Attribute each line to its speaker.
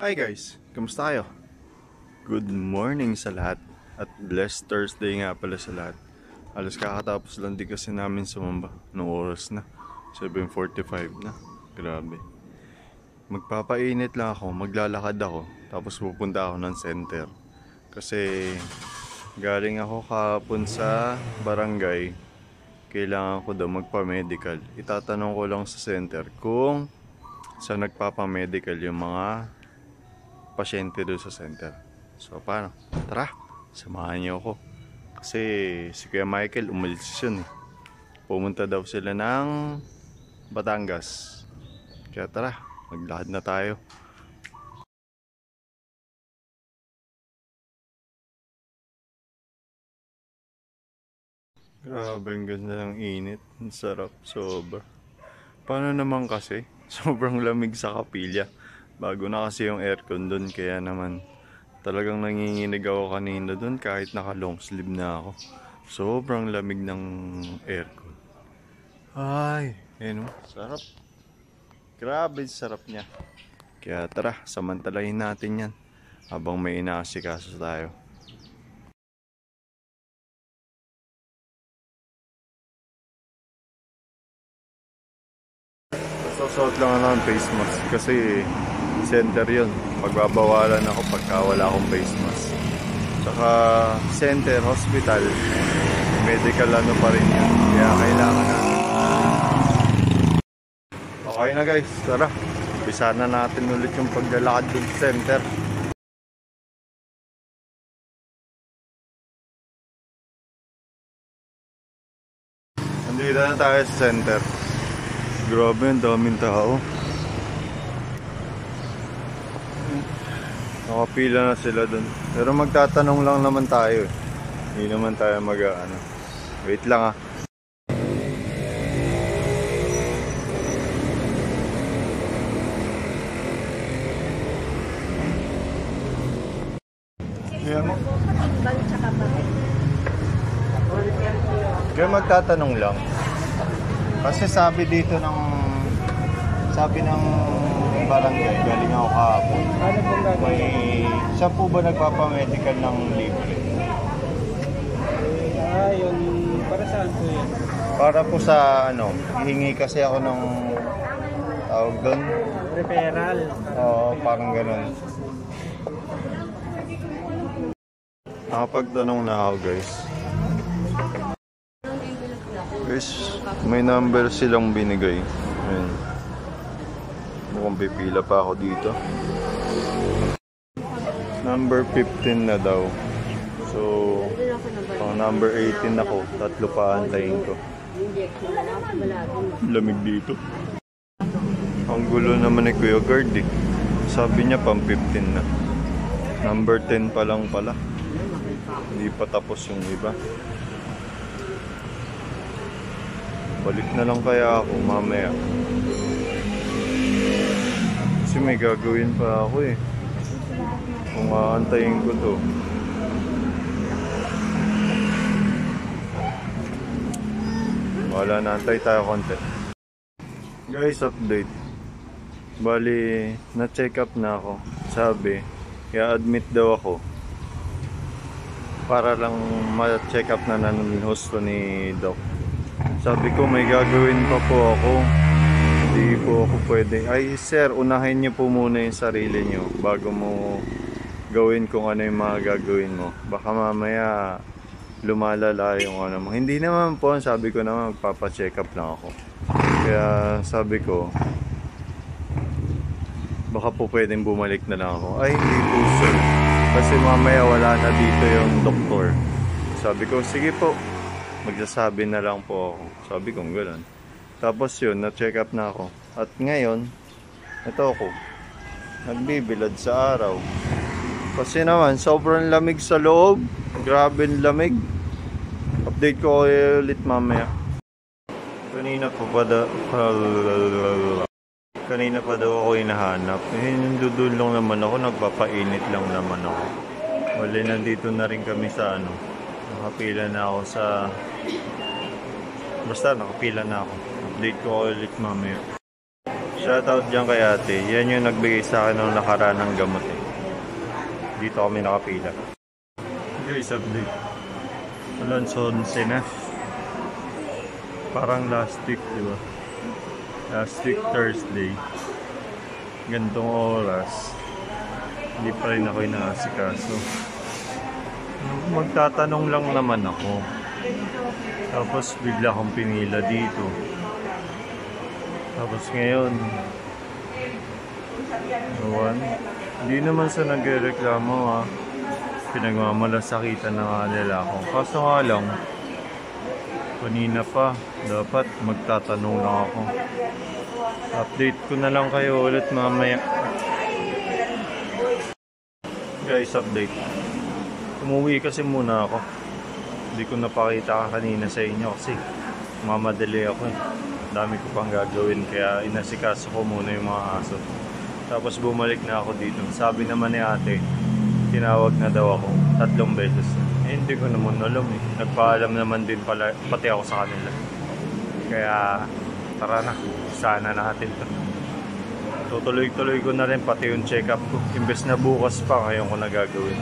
Speaker 1: Hi guys, kamusta kayo? Good morning sa lahat at blessed Thursday nga pala sa lahat. Alas kakatapos lang din kasi namin sumamba. Noong oras na, 7:45 na. Grabe. Magpapainit lang ako, maglalakad ako, tapos pupunta ako ng center. Kasi galing ako kahapon sa barangay, kailangan ko daw magpa-medical. Itatanong ko lang sa center kung sa nagpapa-medical yung mga pasyente doon sa center. So paano? Tara, samahan niyo ako. Kasi si Kuya Michael umalis yun eh. Pumunta daw sila ng Batangas. Kaya tara, maglakad na tayo. Grabe, ang ganda ng init. Ang sarap, sobra. Paano naman kasi? Sobrang lamig sa kapilya. Bago na kasi yung aircon doon, kaya naman talagang nanginginig ako kanina doon kahit naka long sleeve na ako. Sobrang lamig ng aircon. Ay, ayun, sarap. Grabe, sarap niya. Kaya tara, samantalahin natin yan habang may inaasikaso tayo. Susuot lang ako ng face mask kasi center yun. Magbabawalan ako pagka wala akong face mask. Tsaka center, hospital, medical ano pa rin yun. Kaya kailangan na. Okay na guys, tara. Umpisa na natin ulit yung paglalakad dun sa center. Nandito na tayo sa center. Grabe, ang daming tao. Nakapila na sila dun. Pero magtatanong lang naman tayo eh. Hindi naman tayo ano. Wait lang ah. Kaya magtatanong lang. Kasi sabi dito ng barangay, galing ako kahapon. Siya po ba nagpapamedical ng libre?
Speaker 2: Yun, para saan po yun?
Speaker 1: Para po sa hihingi kasi ako ng tawag doon.
Speaker 2: Referral.
Speaker 1: Oo, parang ganun. Nakapagtanong na ako guys. Guys, may number silang binigay. Ayan. Mukhang pipila pa ako dito. Number 15 na daw. So, pang number 18 ako. Tatlo pa antayin ko. Lamig dito. Ang gulo naman ni Kuya Guard eh. Sabi niya pang 15 na. Number 10 pa lang pala. Hindi pa tapos yung iba. Balik na lang kaya ako mamaya. Kasi may gagawin pa ako eh. Kung aantayin ko to. Wala na, antay tayo konti. Guys, update. Bali, na-check up na ako. Sabi, i-admit daw ako. Para lang ma-check up na ng husto ni Doc. Sabi ko may gagawin pa po ako. Hindi po ako pwede. Ay sir, unahin niyo po muna yung sarili niyo bago mo gawin kung ano yung mga gagawin mo. Baka mamaya lumalala yung ano mo. Hindi naman po, sabi ko naman magpapa-check up lang ako. Kaya sabi ko baka po pwedeng bumalik na lang ako. Ay hindi po sir. Kasi mamaya wala na dito yung doktor. Sabi ko sige po. Magsasabi na lang po ako. Sabi kong gano'n. Tapos yun, na-check up na ako. At ngayon, ito ako. Nagbibilad sa araw. Kasi naman, sobrang lamig sa loob. Grabe lamig. Update ko ulit mamaya. Kanina pa daw ako hinahanap. Yung dudul lang naman ako. Nagpapainit lang naman ako. Wala, nandito na rin kami sa nakapila na ako sa... Basta nakapila na ako. Update ko ulit mamaya. Shoutout dyan kay ate. Yan yung nagbigay sa akin ng nakaraan ng gamot eh. Dito kami nakapila. Guys, update. Alonso 11 na. Parang last week, di ba? Last week Thursday. Gantong oras. Hindi pa rin ako inaasikaso. Magtatanong lang naman ako. Tapos bigla akong pinila dito. Tapos ngayon, hindi naman sa nagreklamo ha. Pinagmamalasakitan na nga nila ako. Kaso nga lang, kanina pa, dapat magtatanong lang ako. Update ko na lang kayo ulit mamaya. Guys, update. Umuwi kasi muna ako. Hindi ko napakita kanina sa inyo kasi mamadali ako eh. Dami ko pang gagawin kaya inasikaso ko muna yung mga aso. Tapos bumalik na ako dito. Sabi naman ni ate, tinawag na daw ako 3 beses. Eh, hindi ko naman alam eh. Nagpaalam naman din pala, pati ako sa kanila. Kaya tara na, sana natin to. Tutuloy-tuloy ko na rin pati yung check-up ko. Imbes na bukas pa, ngayon ko na gagawin.